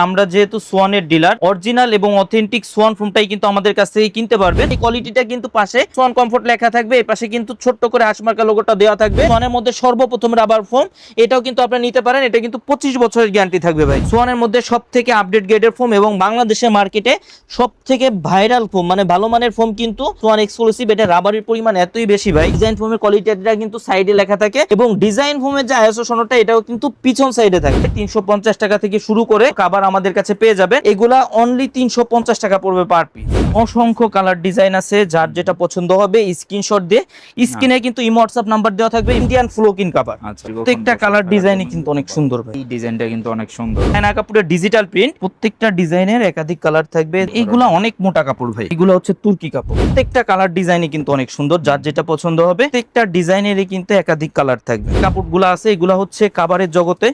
আমরা যেহেতু সোয়ানের dealer, original এবং অথেন্টিক সোয়ান ফোমটাই কিন্তু আমাদের কাছ থেকে কিনতে পারবেন। এই কোয়ালিটিটা কিন্তু পাশে সোয়ান কমফোর্ট লেখা থাকবে, এই পাশে কিন্তু ছোট্ট করে হাঁসমার্কা লোগোটা দেওয়া থাকবে। সোয়ানের মধ্যে সর্বপ্রথম রাবার ফোম, এটাও কিন্তু আপনি নিতে পারেন। এটা কিন্তু 25 বছরের গ্যারান্টি থাকবে ভাই। সোয়ানের মধ্যে সবথেকে আপডেট গ্রেডের ফোম এবং বাংলাদেশের মার্কেটে সবথেকে ভাইরাল ফোম, মানে ভালো মানের ফোম কিন্তু সোয়ান এক্সক্লুসিভ। এটা রাবারের পরিমাণ এতই বেশি ভাই। ডিজাইন ফোমের কোয়ালিটিটা কিন্তু সাইডে লেখা থাকে এবং ডিজাইন ফোমের যে আইএসও সনদটা এটাও কিন্তু পিছন সাইডে থাকে। 350 টাকা থেকে শুরু করে কভার আমাদের কাছে পেয়ে যাবেন। এগুলা অনলি 350 টাকা পড়বে পার পিস। অসংখ্য কালার ডিজাইন আছে, যার যেটা পছন্দ হবে স্ক্রিনশট দিয়ে স্ক্রিনে কিন্তু ইমো হোয়াটসঅ্যাপ নাম্বার দেওয়া থাকবে। ইন্ডিয়ান ফ্লোকিন কভার, প্রত্যেকটা কালার ডিজাইনই কিন্তু অনেক সুন্দর ভাই। এই ডিজাইনটা কিন্তু অনেক সুন্দর। চায়না কাপড়ের ডিজিটাল প্রিন্ট, প্রত্যেকটা ডিজাইনের একাধিক কালার থাকবে। এইগুলা অনেক মোটা কাপড় ভাই, এগুলো হচ্ছে তুর্কি কাপড়। প্রত্যেকটা কালার ডিজাইনই কিন্তু অনেক সুন্দর, যার যেটা পছন্দ হবে। প্রত্যেকটা ডিজাইনেরই কিন্তু একাধিক কালার থাকবে। কাপড়গুলো আছে, এগুলা হচ্ছে কাভারের জগতে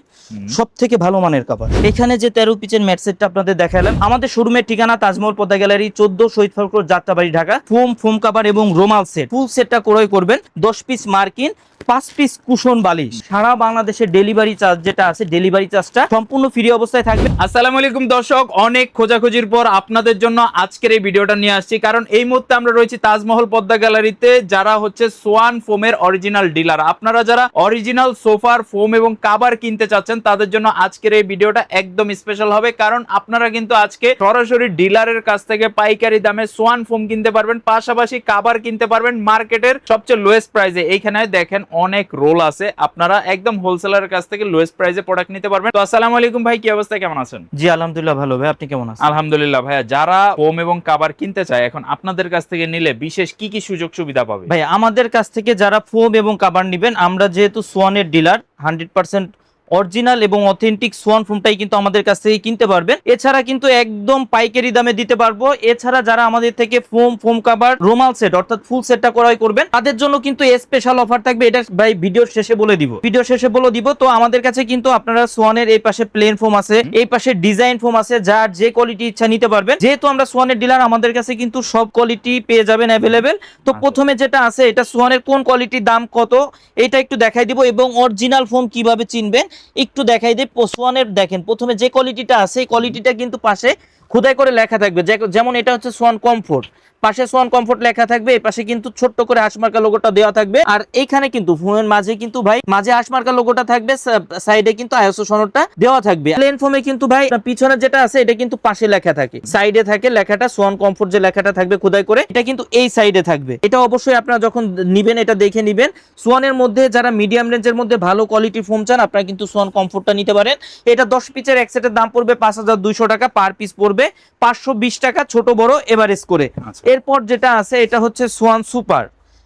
সবথেকে ভালো মানের কাভার। এখানে যে 13 পিচের ম্যাট সেটটা আপনাদের দেখালাম, আমাদের শোরুমের ঠিকানা Taj Mahal Padma gallery 14 Shahid Faruk road, Jatrabari, Dhaka. Foam cover এবং রোমাল সেট ফুল সেটটা ক্রয় করবেন। 10 পিস মার্কিন, 5 পিস কুশন বালিশ। সারা বাংলাদেশের ডেলিভারি চার্জ যেটা আছে, ডেলিভারি চার্জটা সম্পূর্ণ ফ্রি অবস্থায় থাকবে। আসসালামু আলাইকুম দর্শক, অনেক খোঁজাখুঁজির পর আপনাদের জন্য আজকের এই ভিডিওটা নিয়ে আসছি, কারণ এই মুহূর্তে আমরা রয়েছি তাজমহল পদ্মা গ্যালারিতে, যারা হচ্ছে সোয়ান ফোমের অরিজিনাল ডিলার। আপনারা যারা অরিজিনাল সোফার ফোম এবং কাভার কিনতে চাচ্ছেন, তাদের জন্য আজকের এই ভিডিওটা একদম স্পেশাল হবে, কারণ আপনারা কিন্তু আজকে সরাসরি ডিলারের কাছ থেকে পাইকারি দামে সোয়ান ফোম কিনতে পারবেন, পাশাপাশি কাভার কিনতে পারবেন মার্কেটের সবচেয়ে লোয়েস্ট প্রাইসে। এইখানে দেখেন অনেক রোল আছে, আপনারা একদম হোলসেলারের কাছ থেকে লোয়েস্ট প্রাইসে প্রোডাক্ট নিতে পারবেন। তো আসসালামু আলাইকুম ভাই, কি অবস্থা, কেমন আছেন? জি আলহামদুলিল্লাহ ভালো ভাই, আপনি কেমন আছেন? আলহামদুলিল্লাহ ভাইয়া। যারা ফোম এবং কাভার কিনতে চায়, এখন আপনাদের কাছ থেকে নিলে বিশেষ কি কি সুযোগ সুবিধা পাবে? ভাই আমাদের কাছ থেকে যারা ফোম এবং কাভার নেবেন, আমরা যেহেতু সোয়ানের ডিলার, 100% অরিজিনাল এবং অথেন্টিক সোয়ান ফোমটাই কিন্তু আমাদের কাছ থেকে কিনতে পারবেন। এছাড়া কিন্তু একদম পাইকারি দামে দিতে পারবো। এছাড়া যারা আমাদের থেকে ফোম কাভার রোমাল সেট অর্থাৎ ফুল সেটটা ক্রয় করবেন, তাদের জন্য কিন্তু স্পেশাল অফার থাকবে। এটা ভাই ভিডিওর শেষে বলে দিব। তো আমাদের কাছে কিন্তু আপনারা সোয়ানের এই পাশে প্লেন ফোম আছে, এই পাশে ডিজাইন ফোম আছে, যার যে কোয়ালিটি ইচ্ছা নিতে পারবেন। যেহেতু আমরা সোয়ানের ডিলার, আমাদের কাছে কিন্তু সব কোয়ালিটি পেয়ে যাবেন অ্যাভেলেবেল। তো প্রথমে যেটা আছে, এটা সোয়ানের কোন কোয়ালিটির দাম কত এটা একটু দেখাই দিব, এবং অরিজিনাল ফোম কিভাবে চিনবেন একটু দেখাই দিই। সোয়ানের দেখেন প্রথমে যে কোয়ালিটিটা আছে, এই কোয়ালিটিটা কিন্তু পাশে খোদাই করে লেখা থাকবে। যেমন এটা হচ্ছে সোয়ান কমফোর্ট, পাশে সোয়ান কমফোর্ট লেখা থাকবে, এই পাশে কিন্তু ছোট্ট করে হাঁসমার্কা লোগোটা দেওয়া থাকবে। আর এইখানে কিন্তু ফোমের মাঝে কিন্তু ভাই মাঝে হাঁসমার্কা লোগোটা থাকবে, সাইডে কিন্তু আইএসও সনদটা দেওয়া থাকবে। প্লেন ফোমে কিন্তু ভাই পিছনে যেটা আছে, এটা কিন্তু পাশে লেখা থাকে, সাইডে থাকে লেখাটা সোয়ান কমফোর্ট যে লেখাটা থাকবে খোদাই করে, এটা কিন্তু এই সাইডে থাকবে। এটা অবশ্যই আপনারা যখন নিবেন এটা দেখে নিবেন। সোয়ানের মধ্যে যারা মিডিয়াম রেঞ্জের মধ্যে ভালো কোয়ালিটি ফোম চান, আপনারা কিন্তু সোয়ান কমফোর্টটা নিতে পারেন। এটা 10 পিচের এক সেটের দাম পড়বে 5200 টাকা, পার পিস পড়বে 520 টাকা, ছোট বড় এভারেজ করে। এরপর যেটা আছে, এটা হচ্ছে সোয়ান সুপার।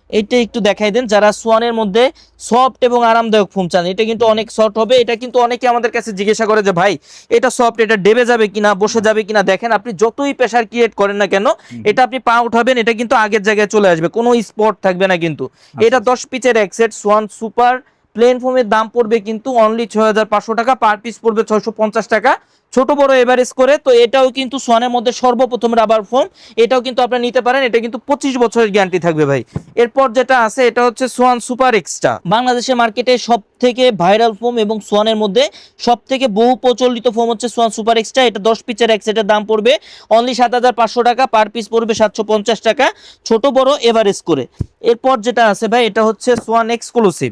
এটা একটু দেখাই দেন, যারা সোয়ানের মধ্যে সফট এবং আরামদায়ক ফোম চান। এটা কিন্তু অনেক সফট হবে। এটা কিন্তু অনেকে আমাদের কাছে জিজ্ঞাসা করে যে ভাই এটা সফট, এটা ডেবে যাবে কিনা, বসে যাবে কিনা। দেখেন আপনি যতই প্রেসার ক্রিয়েট করেন না কেন, এটা আপনি পা উঠাবেন, এটা কিন্তু আগের জায়গায় চলে আসবে, কোনো স্পট থাকবে না কিন্তু। এটা 10 পিচের এক সেট সোয়ান সুপার প্লেন ফোমের দাম পড়বে কিন্তু অনলি 6500 টাকা, পার পিস পড়বে 650 টাকা, ছোট বড় এভারেজ করে। তো এটাও কিন্তু সোয়ানের মধ্যে সর্বপ্রথম রাবার ফোম, এটাও কিন্তু আপনি নিতে পারেন। এটা কিন্তু 25 বছরের গ্যারান্টি থাকবে ভাই। এরপর যেটা আছে, এটা হচ্ছে সোয়ান সুপার এক্সট্রা। বাংলাদেশের মার্কেটে সব থেকে ভাইরাল ফোম এবং সোয়ানের মধ্যে সব থেকে বহু প্রচলিত ফোম হচ্ছে সোয়ান সুপার এক্সট্রা। এটা 10 পিচের এক সেটের দাম পড়বে অনলি 7500 টাকা, পার পিস পড়বে 750 টাকা, ছোট বড় এভারেজ করে। এরপর যেটা আছে ভাই, এটা হচ্ছে সোয়ান এক্সক্লুসিভ।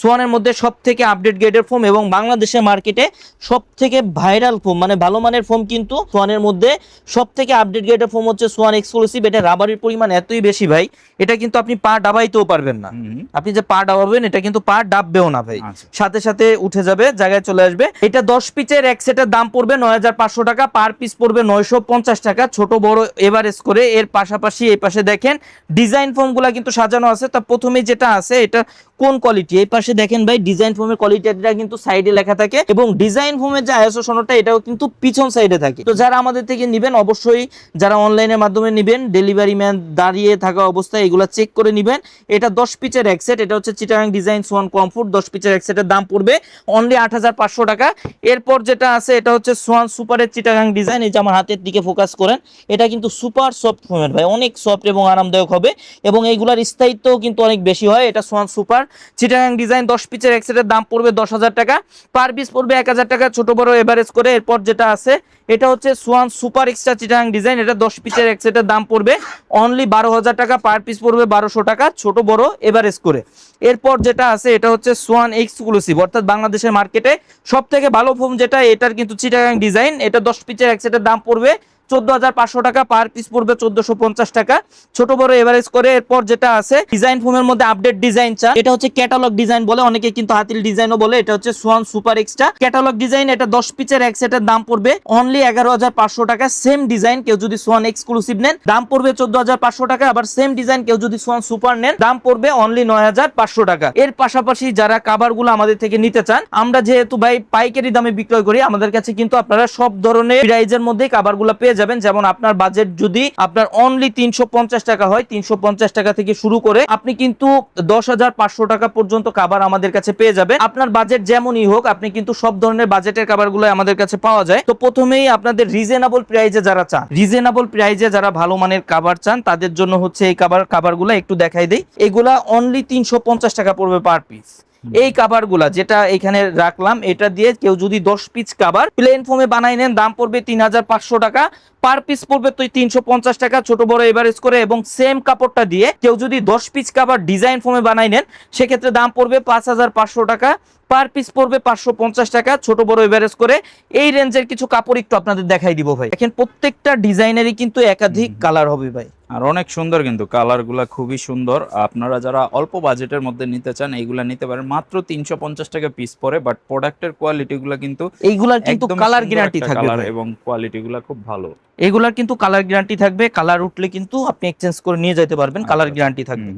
সোয়ানের মধ্যে সব থেকে আপডেট গ্রেডের ফোম এবং বাংলাদেশের মার্কেটে সব থেকে ভাইরাল ফোম, মানে ভালো মানের ফোম কিন্তু সোয়ানের মধ্যে সব থেকে আপডেট গ্রেডের ফোম হচ্ছে সোয়ান এক্সক্লুসিভ। এটা রাবারের পরিমাণ এতই বেশি ভাই, এটা কিন্তু আপনি পা ডাবাইতেও পারবেন না। আপনি যে পা ডাবাবেন, এটা কিন্তু পা ডাববেও না ভাই, সাথে সাথে উঠে যাবে, জায়গায় চলে আসবে। এটা 10 পিচের এক সেটের দাম পড়বে 9500 টাকা, পার পিস পড়বে 950 টাকা, ছোট বড় এভারেজ করে। এর পাশাপাশি এই পাশে দেখেন ডিজাইন ফোম গুলা কিন্তু সাজানো আছে। তা প্রথমে যেটা আছে, এটা কোন কোয়ালিটি, এই পাশে দেখেন ভাই ডিজাইন ফোমের কোয়ালিটিটা কিন্তু সাইডে লেখা থাকে, এবং ডিজাইন ফোমের যে আইএসও সনদটা এটাও কিন্তু পিছন সাইডে থাকে। তো যারা আমাদের থেকে নেবেন, অবশ্যই যারা অনলাইনের মাধ্যমে নেবেন, ডেলিভারি ম্যান দাঁড়িয়ে থাকা অবস্থায় এগুলো চেক করে নেবেন। এটা 10 পিচের এক সেট, এটা হচ্ছে চিটাগাং ডিজাইন সোয়ান কমফোর্ট, 10 পিচের এক সেটের দাম পড়বে অনলি 8500 টাকা। এরপর যেটা আছে, এটা হচ্ছে সোয়ান সুপারের চিটাগাং ডিজাইন। এই যে আমার হাতের দিকে ফোকাস করেন, এটা কিন্তু সুপার সফট ফোমের ভাই, অনেক সফট এবং আরামদায়ক হবে, এবং এইগুলার স্থায়িত্বও কিন্তু অনেক বেশি হয়। এটা সোয়ান সুপার চিটাগাং ডিজাইন 10 পিসের এক সেটের দাম পড়বে 10,000 টাকা, পার পিস পড়বে 1,000 টাকা, ছোট বড় এভারেজ করে। এরপর যেটা আছে এটা হচ্ছে Schwann super extra Chittagong design, এটা 10 পিসের এক সেটের দাম পড়বে অনলি 12,000 টাকা, পার পিস পড়বে 1200 টাকা, ছোট বড় এভারেজ করে। এরপর যেটা আছে এটা হচ্ছে সোয়ান এক্সক্লুসিভ, অর্থাৎ বাংলাদেশের মার্কেটে সব থেকে ভালো ফোম যেটা, এটার কিন্তু চিটাগাং ডিজাইন, এটা 10 পিসের এক সেটের দাম পড়বে 14,500 টাকা, পার পিস পড়বে 1450 টাকা, ছোট বড় এভারেজ করে। এরপর যেটা আছে ডিজাইন ফোমের মধ্যে আপডেট ডিজাইন চা, এটা হচ্ছে ক্যাটালগ ডিজাইন বলে, অনেকে কিন্তু হাতিল ডিজাইনও বলে। এটা হচ্ছে Schwann super extra catalogue design, এটা 10 পিসের এক সেটের দাম পড়বে অনলি 11,500 টাকা। সেম ডিজাইন কেউ যদি সোয়ান এক্সক্লুসিভ নেন দাম পড়বে 14,500 টাকা, আবার সেম ডিজাইন কেউ যদি সোয়ান সুপার নেন দাম পড়বে অনলি 9,500 টাকা। এর পাশাপাশি যারা কাভার গুলো আমাদের থেকে নিতে চান, আমরা যেহেতু ভাই পাইকারি দামে বিক্রয় করি, আমাদের কাছে কিন্তু আপনারা সব ধরনের প্রাইজের মধ্যে কাভার গুলো পেয়ে যাবেন। যেমন আপনার বাজেট যদি আপনার অনলি 350 টাকা হয়, 350 টাকা থেকে শুরু করে আপনি কিন্তু 10,500 টাকা পর্যন্ত কাভার আমাদের কাছে পেয়ে যাবেন। আপনার বাজেট যেমনই হোক, আপনি কিন্তু সব ধরনের বাজেটের কাভার গুলো আমাদের কাছে পাওয়া যায়। তো প্রথমেই আপনাদের রিজনেবল প্রাইজে যারা চান, রিজনেবল প্রাইজে যারা ভালো মানের কাভার চান, তাদের জন্য হচ্ছে এই কাভার গুলো একটু দেখাই দেই। এগুলা অনলি 350 টাকা পড়বে পার পিস। এই কাভার গুলা যেটা এখানে রাখলাম, এটা দিয়ে কেউ যদি 10 পিস কাভার প্লেন ফোমে বানাই নেন দাম পড়বে 3,500 টাকা, পার পিস পড়বে তো 350 টাকা, ছোট বড় এভারেজ করে। এবং সেম কাপড়টা দিয়ে কেউ যদি 10 পিস কাভার ডিজাইন ফোমে বানাই নেন, সেক্ষেত্রে দাম পড়বে 5,500 টাকা, পার পিস পড়বে 550 টাকা, ছোট বড় এভারেজ করে। এই রেঞ্জের কিছু কাপড় একটু আপনাদের দেখাই দিব ভাই। দেখেন প্রত্যেকটা ডিজাইনেরই কিন্তু একাধিক কালার হবে ভাই, আর অনেক সুন্দর, কিন্তু কালার গুলা খুবই সুন্দর। আপনারা যারা অল্প বাজেটের মধ্যে নিতে চান এইগুলা নিতে পারেন, মাত্র 350 টাকা পিস পরে। বাট প্রোডাক্টের কোয়ালিটি গুলা কিন্তু এইগুলার কিন্তু একদম কালার সুন্দর গ্যারান্টি একটা থাকবে কালার ভাই। এবং কোয়ালিটি গুলা খুব ভালো। এগুলার কিন্তু কালার গ্যারান্টি থাকবে, কালার উঠলে কিন্তু আপনি এক্সচেঞ্জ করে নিয়ে যেতে পারবেন, কালার গ্যারান্টি থাকবে।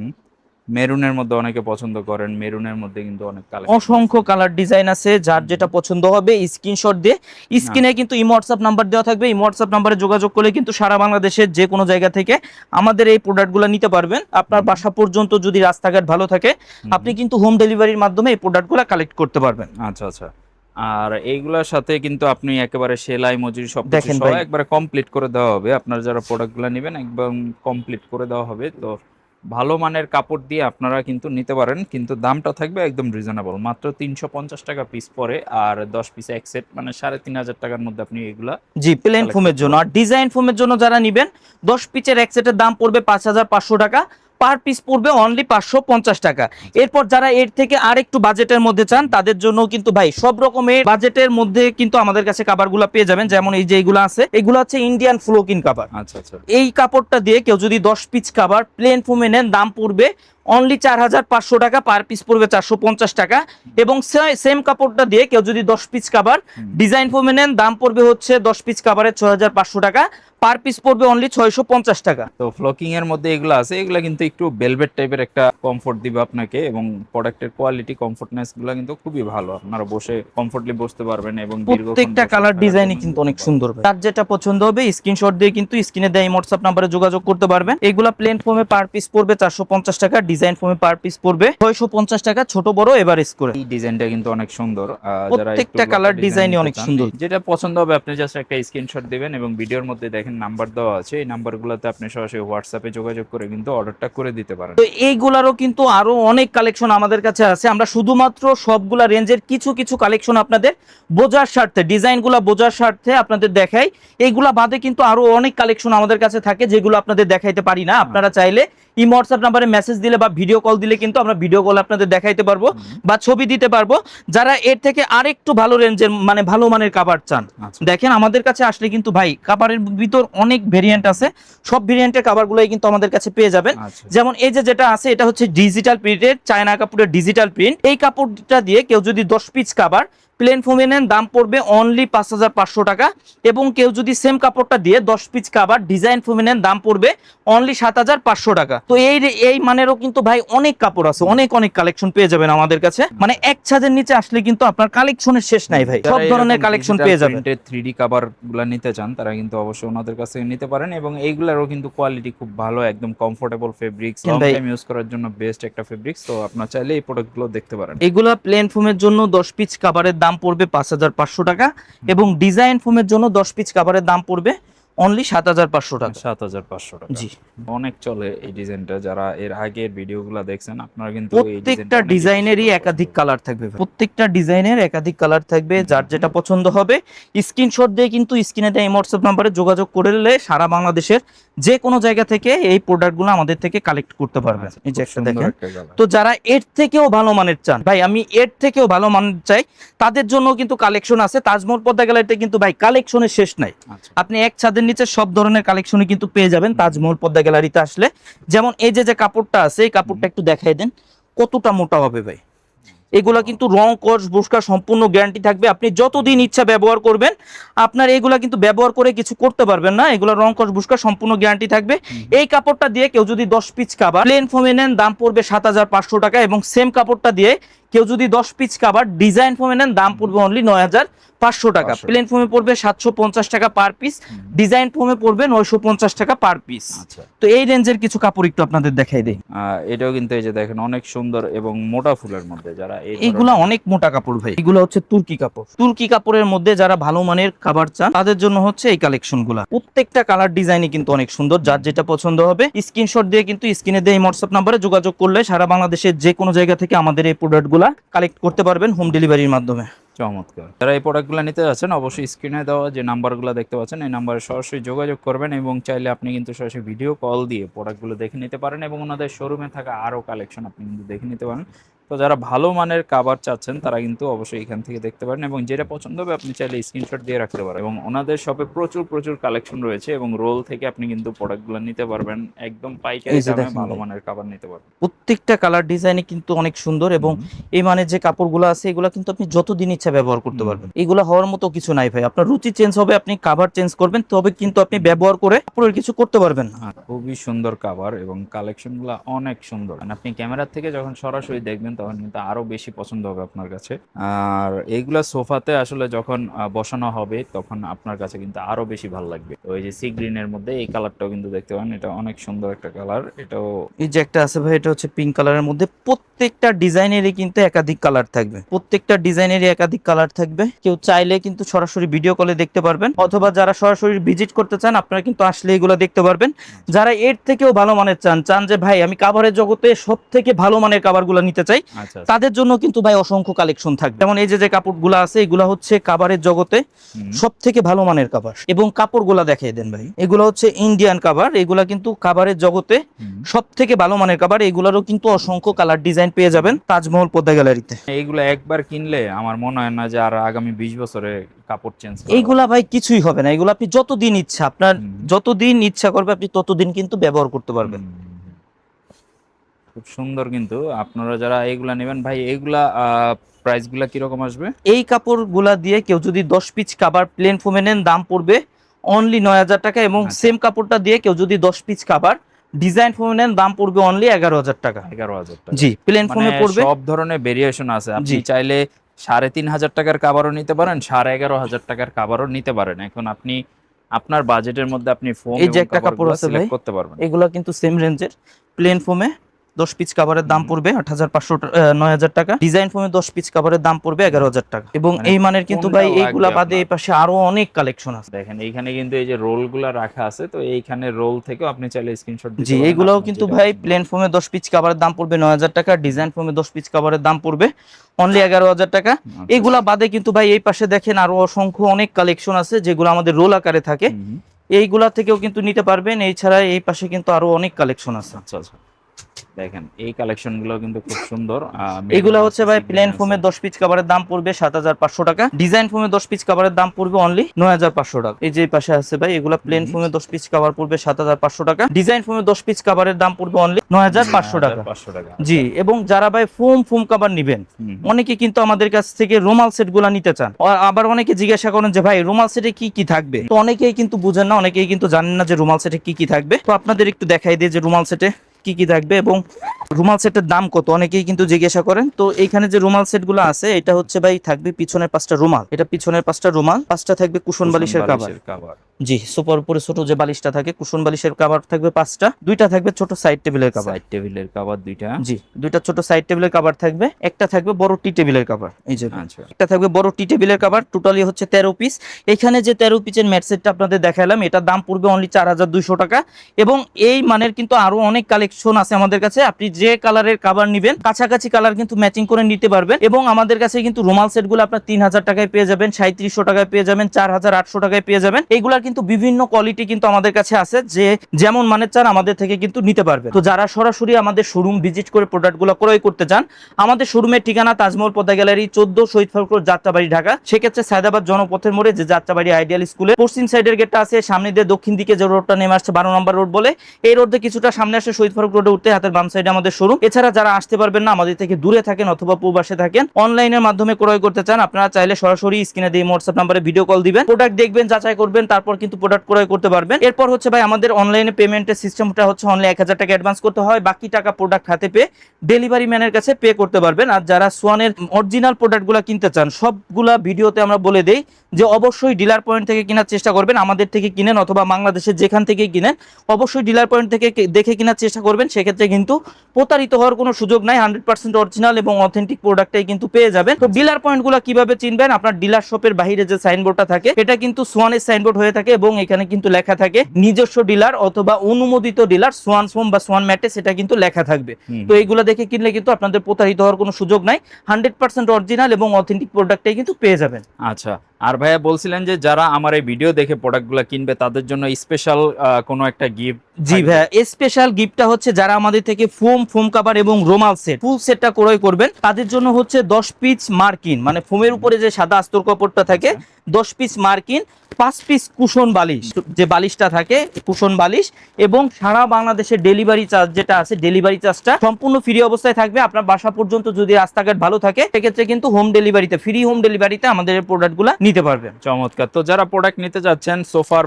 মেরুনের মধ্যে অনেকে পছন্দ করেন, মেরুনের মধ্যে কিন্তু অনেক কালার, অসংখ্য কালার ডিজাইন আছে, যার যেটা পছন্দ হবে স্ক্রিনশট দিয়ে, স্ক্রিনে কিন্তু ইমো হোয়াটসঅ্যাপ নাম্বার দেওয়া থাকবে, ইমো হোয়াটসঅ্যাপ নাম্বারে যোগাযোগ করলে কিন্তু সারা বাংলাদেশের যে কোনো জায়গা থেকে আমাদের এই প্রোডাক্টগুলো নিতে পারবেন। আপনার বাসা পর্যন্ত যদি রাস্তাঘাট ভালো থাকে, আপনি কিন্তু হোম ডেলিভারির মাধ্যমে এই প্রোডাক্টগুলো কালেক্ট করতে পারবেন। আচ্ছা আচ্ছা। আর এইগুলোর সাথে কিন্তু আপনি একেবারে সেলাই মজুরি সব দেখেন সহ ভাই, একবারে কমপ্লিট করে দেওয়া হবে। আপনার যারা প্রোডাক্টগুলো নেবেন একদম কমপ্লিট করে দেওয়া হবে। তো ভালো মানের কাপড় দিয়ে আপনারা কিন্তু নিতে পারেন, কিন্তু দামটা থাকবে একদম রিজনেবল, মাত্র 350 টাকা পিস পরে। আর 10 পিস এক সেট মানে 3,500 টাকার মধ্যে আপনি এগুলা জি প্লেন ফোমের জন্য। আর ডিজাইন ফোমের জন্য যারা নিবেন, 10 পিসের এক সেটের দাম পড়বে 5,500 টাকা, পার পিস পড়বে অনলি 550 টাকা। এরপর যারা এর থেকে আর একটু বাজেটের মধ্যে চান, তাদের জন্য কিন্তু ভাই সব রকমের বাজেটের মধ্যে কিন্তু আমাদের কাছে কাভারগুলো পেয়ে যাবেন। যেমন এই যে এইগুলো আছে, এগুলো হচ্ছে ইন্ডিয়ান ফ্লোকিন কাভার। আচ্ছা আচ্ছা। এই কাপড়টা দিয়ে কেউ যদি 10 পিস কাভার প্লেন ফোমে নেন দাম পড়বে অনলি 4,500 টাকা, পার পিস পড়বে 450 টাকা। এবং সেম কাপড়টা দিয়ে কেউ যদি 10 পিস কাভার ডিজাইন ফোমে নেন দাম পড়বে হচ্ছে 10 পিস কাভারের 6,500 টাকা, পার পিস পড়বে অনলি 650 টাকা। তো ফ্লোকিং এর মধ্যে এগুলো আছে, এগুলো কিন্তু একটু ভেলভেট টাইপের একটা কমফোর্ট দিবে আপনাকে, এবং প্রোডাক্টের কোয়ালিটি কমফোর্টনেস গুলো কিন্তু খুবই ভালো। আপনারা বসে কমফোর্টলি বসতে পারবেন এবং প্রত্যেকটা কালার ডিজাইনই কিন্তু অনেক সুন্দর। তার যেটা পছন্দ হবে স্ক্রিনশট দিয়ে কিন্তু স্ক্রিনে দেয় হোয়াটসঅ্যাপ নাম্বারে যোগাযোগ করতে পারবেন। এগুলা প্লেন ফোমে পার পিস পড়বে 450 টাকা, ডিজাইন ফোমে পার পিস পড়বে 650 টাকা, ছোট বড় এভারেজ করে। এই ডিজাইনটা কিন্তু অনেক সুন্দর, প্রত্যেকটা কালার ডিজাইনই অনেক সুন্দর। যেটা পছন্দ হবে আপনি জাস্ট একটা স্ক্রিনশট দিবেন, এবং ভিডিওর মধ্যে দেখেন নাম্বার দেওয়া আছে, এই নাম্বারগুলোতে আপনি সরাসরি হোয়াটসঅ্যাপে যোগাযোগ করে কিন্তু অর্ডারটা করে দিতে পারেন। তো এইগুলারও কিন্তু আরো অনেক কালেকশন আমাদের কাছে আছে। আমরা শুধুমাত্র সবগুলা রেঞ্জের কিছু কিছু কালেকশন আপনাদের বোঝার স্বার্থে, ডিজাইনগুলো বোঝার স্বার্থে আপনাদের দেখাই। এইগুলা বাদে কিন্তু আরো অনেক কালেকশন আমাদের কাছে থাকে যেগুলো আপনাদের দেখাইতে পারি না। আপনারা চাইলে ইমো হোয়াটসঅ্যাপ নাম্বারে মেসেজ দিলে বা ভিডিও কল দিলে কিন্তু আমরা ভিডিও কল আপনাদের দেখাইতে পারবো বা ছবি দিতে পারবো। যারা এর থেকে আরেকটু ভালো রেঞ্জের মানে ভালো মানের কাভার চান, দেখেন আমাদের কাছে আসলে কিন্তু ভাই কাভারের ভিতর অনেক ভেরিয়েন্ট আছে, সব ভেরিয়েন্টের কাভারগুলোই কিন্তু আমাদের কাছে পেয়ে যাবেন। যেমন এই যে যেটা আছে, এটা হচ্ছে ডিজিটাল প্রিন্টের চায়না কাপড়ের ডিজিটাল প্রিন্ট। এই কাপড়টা দিয়ে কেউ যদি 10 পিস কাভার প্লেন ফোমে নেন দাম পড়বে অনলি 5,500 টাকা, এবং কেউ যদি সেম কাপড়টা দিয়ে 10 পিস কাভার ডিজাইন ফোমে নেন দাম পড়বে অনলি 7,500 টাকা। তো এই মানেরও কিন্তু ভাই অনেক কাপড় আছে, অনেক কালেকশন পেয়ে যাবেন আমাদের কাছে। মানে এক ছাদের নিচে আসলে কিন্তু আপনার কালেকশনের শেষ নাই ভাই, সব ধরনের কালেকশন পেয়ে যাবেন। 3D কাভার গুলা নিতে চান তারা কিন্তু অবশ্যই ওনাদের কাছে নিতে পারেন, এবং এইগুলারও কিন্তু কোয়ালিটি খুব ভালো, একদম comfortable fabrics, long time use করার জন্য বেস্ট একটা ফেব্রিক্স। তো আপনারা চাইলে এই প্রোডাক্টগুলো দেখতে পারেন। এগুলা প্লেন ফোমের জন্য 10 পিস কাভারের দাম পড়বে 5,500 টাকা, এবং ডিজাইন ফোমের জন্য 10 পিস কাভারের দাম পড়বে অনলি 7500 টাকা। 7500 টাকা। জি, অনেক চলে এই ডিজাইনটা, যারা এর আগের ভিডিওগুলো দেখছেন আপনারা কিন্তু এই প্রত্যেকটা ডিজাইনেরই একাধিক কালার থাকবে, প্রত্যেকটা ডিজাইনের একাধিক কালার থাকবে। যার যেটা পছন্দ হবে স্ক্রিনশট দিয়ে কিন্তু স্ক্রিনে দেওয়া এই হোয়াটসঅ্যাপ নাম্বারে যোগাযোগ করলে সারা বাংলাদেশের যে কোনো জায়গা থেকে এই প্রোডাক্টগুলো আমাদের থেকে কালেক্ট করতে পারবেন। এই যে একটা দেখেন। তো যারা এর থেকেও ভালো মানের চান, ভাই আমি এর থেকেও ভালো মানের চাই, তাদের জন্য কিন্তু কালেকশন আছে। তাজমহল পদ্মা গ্যালারিতে কিন্তু ভাই কালেকশনের শেষ নাই। আপনি এক ছাদের নিচে সব ধরনের কালেকশনই কিন্তু পেয়ে যাবেন তাজমহল পদ্মা গ্যালারিতে আসলে। যেমন এই যে কাপড়টা আছে, এই কাপড়টা একটু দেখাই দেন কতটা মোটা হবে ভাই। এগুলা কিন্তু রং কস বুস্কা সম্পূর্ণ গ্যারান্টি থাকবে। আপনি যতদিন ইচ্ছা ব্যবহার করবেন, আপনার এগুলা কিন্তু ব্যবহার করে কিছু করতে পারবেন না। এগুলা রং কস বুস্কা সম্পূর্ণ গ্যারান্টি থাকবে। এই কাপড়টা দিয়ে কেউ যদি 10 পিস কাভার প্লেন ফোমে নেন, দাম পড়বে 7500 টাকা। এবং সেম কাপড়টা দিয়ে কেউ যদি 10 পিস কাভার ডিজাইন ফোমে নেন, দাম পড়বে অনলি 9500 টাকা। প্লেন ফোমে পড়বে 750 টাকা পার পিস, ডিজাইন ফোমে পড়বে 950 টাকা পার পিস। তো এই রেঞ্জের কিছু কাপড় একটু আপনাদের দেখাই দেই। এটাও কিন্তু এই যে দেখেন অনেক সুন্দর এবং মোটা ফুলের মধ্যে, যারা এইগুলা অনেক মোটা কাপড় ভাই। এগুলো হচ্ছে তুর্কি কাপড়। তুর্কি কাপড়ের মধ্যে যারা ভালো মানের কাভার চান তাদের জন্য হচ্ছে এই কালেকশন গুলা। প্রত্যেকটা কালার ডিজাইনই কিন্তু অনেক সুন্দর। যার যেটা পছন্দ হবে স্ক্রিনশট দিয়ে কিন্তু স্ক্রিনে দিয়ে হোয়াটসঅ্যাপ নাম্বারে যোগাযোগ করলে সারা বাংলাদেশের যে কোনো জায়গা থেকে আমাদের এই প্রোডাক্ট গুলা কালেক্ট করতে পারবেন হোম ডেলিভারির মাধ্যমে। চমৎকার। যারা এই প্রোডাক্টগুলো নিতে যাচ্ছেন অবশ্যই স্ক্রিনে দেওয়া যে নাম্বারগুলো দেখতে পাচ্ছেন এই নাম্বারে সরাসরি যোগাযোগ করবেন, এবং চাইলে আপনি কিন্তু সরাসরি ভিডিও কল দিয়ে প্রোডাক্টগুলো দেখে নিতে পারেন, এবং ওনাদের শোরুমে থাকা আরও কালেকশন আপনি কিন্তু দেখে নিতে পারেন। তো যারা ভালো মানের কাভার চাচ্ছেন তারা কিন্তু অবশ্যই এখান থেকে দেখতে পারেন, এবং যেটা পছন্দ হবে আপনি চাইলে স্ক্রিনশট দিয়ে রাখতে পারেন। এবং ওনাদের শপে প্রচুর কালেকশন রয়েছে, এবং রোল থেকে আপনি কিন্তু প্রোডাক্টগুলো নিতে পারবেন, একদম পাইকারি দামে ভালো মানের কাভার নিতে পারবেন। প্রত্যেকটা কালার ডিজাইনে কিন্তু অনেক সুন্দর, এবং এই মানের যে কাপড়গুলো আছে এগুলো কিন্তু আপনি যতদিন ইচ্ছা ব্যবহার করতে পারবেন। এগুলো হওয়ার মতো কিছু নাই ভাই। আপনার রুচি চেঞ্জ হবে, আপনি কাভার চেঞ্জ করবেন, তবে কিন্তু আপনি ব্যবহার করে কাপড়ের কিছু করতে পারবেন না। খুবই সুন্দর কাভার এবং কালেকশনগুলো অনেক সুন্দর। আপনি ক্যামেরার থেকে যখন সরাসরি দেখবেন তখন কিন্তু আরো বেশি পছন্দ হবে আপনার কাছে। আর এইগুলা সোফাতে আসলে যখন বসানো হবে তখন আপনার কাছে কিন্তু আরো বেশি ভালো লাগবে। তো এই যে সি গ্রিনের মধ্যে এই কালারটাও কিন্তু দেখতে পারেন, এটা অনেক সুন্দর একটা কালার। এটাও এই যে একটা আছে ভাই, এটা হচ্ছে পিঙ্ক কালারের মধ্যে। প্রত্যেকটা ডিজাইনেরই কিন্তু একাধিক কালার থাকবে, প্রত্যেকটা ডিজাইনেরই একাধিক কালার থাকবে। কেউ চাইলে কিন্তু সরাসরি ভিডিও কলে দেখতে পারবেন, অথবা যারা সরাসরি ভিজিট করতে চান আপনারা কিন্তু আসলে এগুলো দেখতে পারবেন। যারা এর থেকেও ভালো মানের চান যে ভাই আমি কাভারের জগতে সব থেকে ভালো মানের কাভারগুলো নিতে চাই, তাদের জন্য কিন্তু ভাই অসংখ্য কালেকশন থাকবে। যেমন এই যে কাপড়গুলো আছে এগুলো হচ্ছে কাভারের জগতে সব থেকে ভালো মানের কাভার। এবং কাপড়গুলা দেখিয়ে দেন ভাই, এগুলো হচ্ছে ইন্ডিয়ান কাভার। এগুলা কিন্তু কাভারের জগতে সব থেকে ভালো মানের কাভার। এগুলারও কিন্তু অসংখ্য কালার ডিজাইন পেয়ে যাবেন তাজমহল পদ্মা গ্যালারিতে। এইগুলো একবার কিনলে আমার মনে হয় না যে আর আগামী 20 বছরে কাপড় চেঞ্জ করবে। এইগুলা ভাই কিছুই হবে না। এগুলো আপনি যতদিন ইচ্ছা, আপনার যতদিন ইচ্ছা করবে আপনি ততদিন কিন্তু ব্যবহার করতে পারবেন। খুব সুন্দর। কিন্তু আপনারা যারা এইগুলা নেবেন ভাই, এইগুলা প্রাইসগুলা কিরকম আসবে? এই কাপড়গুলা দিয়ে কেউ যদি 10 পিস কাভার প্লেন ফোমে নেন, দাম পড়বে অনলি 9000 টাকা। এবং সেম কাপড়টা দিয়ে কেউ যদি 10 পিস কাভার ডিজাইন ফোমে নেন, দাম পড়বে অনলি 11000 টাকা। 11000 টাকা। জি, প্লেন ফোমে পড়বে। সব ধরনের ভেরিয়েশন আছে। আপনি চাইলে 3500 টাকার কাভারও নিতে পারেন, 11500 টাকার কাভারও নিতে পারেন। এখন আপনি আপনার বাজেটের মধ্যে আপনি ফোম এই যে একটা কাপড় আছে ভাই, করতে পারবেন। এগুলা কিন্তু সেম রেঞ্জের। প্লেন ফোমে 10 পিস কাভারের দাম পড়বে 9000 টাকা। ডিজাইন ফোমে 10 পিস কাভারের দাম পড়বে 11000 টাকা। এবং এই মানের কিন্তু ভাই এইগুলা বাদে এই পাশে আরো অনেক কালেকশন আছে। দেখেন এইখানে কিন্তু এই যে রোলগুলা রাখা আছে, তো এইখানে রোল থেকেও আপনি চাইলে স্ক্রিনশট দিতে পারেন। জি, এইগুলাও কিন্তু ভাই প্লেন ফোমে 10 পিস কাভারের দাম পড়বে 9000 টাকা। ডিজাইন ফোমে 10 পিস কাভারের দাম পড়বে অনলি 11000 টাকা। এগুলা বাদে কিন্তু ভাই এই পাশে দেখেন আরো অসংখ্য অনেক কালেকশন আছে যেগুলো আমাদের রোল আকারে থাকে। এইগুলা থেকেও কিন্তু নিতে পারবেন। এছাড়া এই পাশে কিন্তু আরো অনেক কালেকশন আছে। আচ্ছা, দেখেন এই কালেকশনগুলো কিন্তু খুব সুন্দর। এগুলা হচ্ছে ভাই প্লেন ফোমে 10 পিস কাভারের দাম পড়বে 7500 টাকা। ডিজাইন ফোমে 10 পিস কাভারের দাম পড়বে অনলি 9500 টাকা। এই যে পাশে আছে ভাই, এগুলা প্লেন ফোমে 10 পিস কভার পড়বে 7500 টাকা। ডিজাইন ফোমে 10 পিস কভারের দাম পড়বে অনলি 9500 টাকা। জি, এবং যারা ভাই ফোম কভার নেবেন, অনেকে কিন্তু আমাদের কাছ থেকে রুমাল সেটগুলো নিতে চান। আবার অনেকে জিজ্ঞাসা করেন যে ভাই রুমাল সেটে কি কি থাকবে। তো অনেকেই কিন্তু বুঝেন না, অনেকেই কিন্তু জানেন না যে রুমাল সেটে কি কি থাকবে। তো আপনাদের একটু দেখাই দিই যে রুমাল সেটে কি কি থাকবে এবং রুমাল সেটের দাম কত, অনেকেই কিন্তু জিজ্ঞাসা করেন। তো এইখানে যে রুমাল সেটগুলো আছে, এটা হচ্ছে ভাই থাকবে পিছনের 5টা রুমাল, এটা পিছনের 5টা রুমাল, 5টা থাকবে কুশন বালিশের কভার। জি, সোফার উপরে ছোট যে বালিশটা থাকে, কুশন বালিশের কভার থাকবে 5টা, 2টা থাকবে ছোট সাইড টেবিলের কভার। সাইড টেবিলের কভার 2টা। জি, 2টা ছোট সাইড টেবিলের কভার থাকবে, একটা থাকবে বড় টি টেবিলের কভার। এই যে আচ্ছা একটা থাকবে বড় টি টেবিলের কভার, টোটালি হচ্ছে 13 পিস। এখানে যে 13 পিসের ম্যাট সেটটা আপনাদের দেখালাম, এটার দাম পড়বে অনলি 4200 টাকা। এবং এই মানের কিন্তু আরো অনেক কালেকশন আছে আমাদের কাছে। আপনি যে কালারের কভার নেবেন, কাছাকাছি কালার কিন্তু ম্যাচিং করে নিতে পারবেন। এবং আমাদের কাছে কিন্তু রুমাল সেটগুলো আপনার 3000 টাকায় পেয়ে যাবেন, 3700 টাকায় পেয়ে যাবেন, 4800 টাকায় পেয়ে যাবেন। এইগুলার কিন্তু বিভিন্ন কোয়ালিটি কিন্তু আমাদের কাছে আছে, যে যেমন মানের চান আমাদের থেকে কিন্তু নিতে পারবেন। তো যারা সরাসরি আমাদের শোরুম ভিজিট করে প্রোডাক্টগুলো ক্রয় করতে চান, আমাদের শোরুমের ঠিকানা তাজমহল পদ্মা গ্যালারি 14 শহীদ ফারুক রোড, যাত্রাবাড়ি, ঢাকা। সেক্ষেত্রে সায়দাবাদ জনপথের মোড়ে যে যাত্রাবাড়ি আইডিয়াল স্কুলের পশ্চিম সাইডের গেটটা আছে, সামনে দিয়ে দক্ষিণ দিকে যে রোডটা নেমে আসছে 12 নম্বর রোড বলে, এই রোড দিয়ে কিছুটা সামনে আসে শহীদ ফারুক রোডে উঠতে হাতের বাম সাইডে আমাদের শোরুম। এছাড়া যারা আসতে পারবেন না, আমাদের থেকে দূরে থাকেন অথবা প্রবাসে থাকেন, অনলাইনের মাধ্যমে ক্রয় করতে চান, আপনারা চাইলে সরাসরি স্ক্রিনে দিয়ে হোয়াটসঅ্যাপ নম্বরে ভিডিও কল দিবেন, প্রোডাক্ট দেখবেন, যাচাই করবেন, তারপর কিন্তু প্রোডাক্ট ক্রয় করতে পারবেন। এরপর হচ্ছে ভাই আমাদের অনলাইনে পেমেন্টের সিস্টেমটা হচ্ছে অনলি 1000 টাকা অ্যাডভান্স করতে হয়, বাকি টাকা প্রোডাক্ট হাতে পেয়ে ডেলিভারি ম্যানের কাছে পে করতে পারবেন। আর যারা সোয়ানের অরিজিনাল প্রোডাক্টগুলো কিনতে চান, সবগুলা ভিডিওতে আমরা বলে দেই যে অবশ্যই ডিলার পয়েন্ট থেকে কেনার চেষ্টা করবেন। আমাদের থেকে কিনেন অথবা বাংলাদেশের যেখান থেকে কিনেন, অবশ্যই ডিলার পয়েন্ট থেকে দেখে কেনার চেষ্টা করবেন। সেক্ষেত্রে কিন্তু প্রতারিত হওয়ার কোনো সুযোগ নাই, 100% অরিজিনাল এবং অথেন্টিক প্রোডাক্টটাই কিন্তু পেয়ে যাবেন। তো ডিলার পয়েন্টগুলো কিভাবে চিনবেন? আপনার ডিলার শপের বাইরে যে সাইনবোর্ডটা থাকে, এটা কিন্তু সোয়ানের সাইনবোর্ড হয়ে থাকে এবং এখানে কিন্তু লেখা থাকে নিজস্ব ডিলার অথবা অনুমোদিত ডিলার সোয়ান ফোম বা সোয়ান ম্যাটে, সেটা কিন্তু লেখা থাকবে। তো এইগুলো দেখে কিনলে কিন্তু আপনাদের প্রতারিত হওয়ার কোনো সুযোগ নাই, 100% অরিজিনাল এবং অথেন্টিক প্রোডাক্টটাই কিন্তু পেয়ে যাবেন। আচ্ছা, আর ভাইয়া বলছিলেন যে যারা আমার এই ভিডিও দেখে প্রোডাক্টগুলো কিনবে তাদের জন্য স্পেশাল কোনো একটা গিফট। জি ভাইয়া, স্পেশাল গিফটটা হচ্ছে যারা আমাদের থেকে ফোম কভার এবং রুমাল সেট ফুল সেটটা ক্রয় করবেন, তাদের জন্য হচ্ছে 10 পিস মার্কিন, মানে ফোমের উপরে যে সাদা আস্তর কাপড়টা থাকে, 10 পিস মার্কিন, 5 পিস কুশন বালিশ, যে বালিশটা থাকে কুশন বালিশ, এবং সারা বাংলাদেশের ডেলিভারি চার্জ যেটা আছে, ডেলিভারি চার্জটা সম্পূর্ণ ফ্রি অবস্থায় থাকবে। আপনার বাসা পর্যন্ত যদি রাস্তাঘাট ভালো থাকে, সেক্ষেত্রে কিন্তু হোম ডেলিভারিতে, ফ্রি হোম ডেলিভারিতে আমাদের এই প্রোডাক্টগুলো নিতে পারবেন। চমৎকার। তো যারা প্রোডাক্ট নিতে যাচ্ছেন, সোফার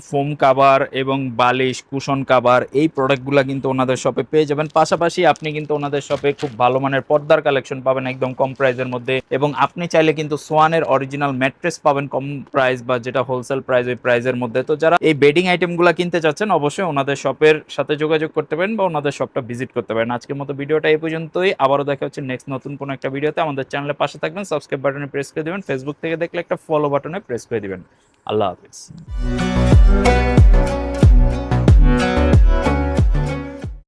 ফোম কাভার এবং বালিশ, কুশন কাভার, এই প্রোডাক্টগুলো কিন্তু ওনাদের শপে পেয়ে যাবেন। পাশাপাশি আপনি কিন্তু ওনাদের শপে খুব ভালো মানের পর্দার কালেকশন পাবেন একদম কম প্রাইসের মধ্যে, এবং আপনি চাইলে কিন্তু সোয়ানের অরিজিনাল ম্যাট্রেস পাবেন কম প্রাইস বা যেটা হোলসেল প্রাইস, ওই প্রাইসের মধ্যে। তো যারা এই বেডিং আইটেমগুলো কিনতে চাচ্ছেন, অবশ্যই ওনাদের শপের সাথে যোগাযোগ করতে পারেন বা ওনাদের শপটা ভিজিট করতে পারেন। আজকের মতো ভিডিওটা এই পর্যন্তই, আবারও দেখা হচ্ছে নেক্সট নতুন কোনো একটা ভিডিওতে। আমাদের চ্যানেলের পাশে থাকবেন, সাবস্ক্রাইব বাটনে প্রেস করে দিবেন, ফেসবুক থেকে দেখলে একটা ফলো বাটনে প্রেস করে দিবেন। আল্লাহ হাফিজ।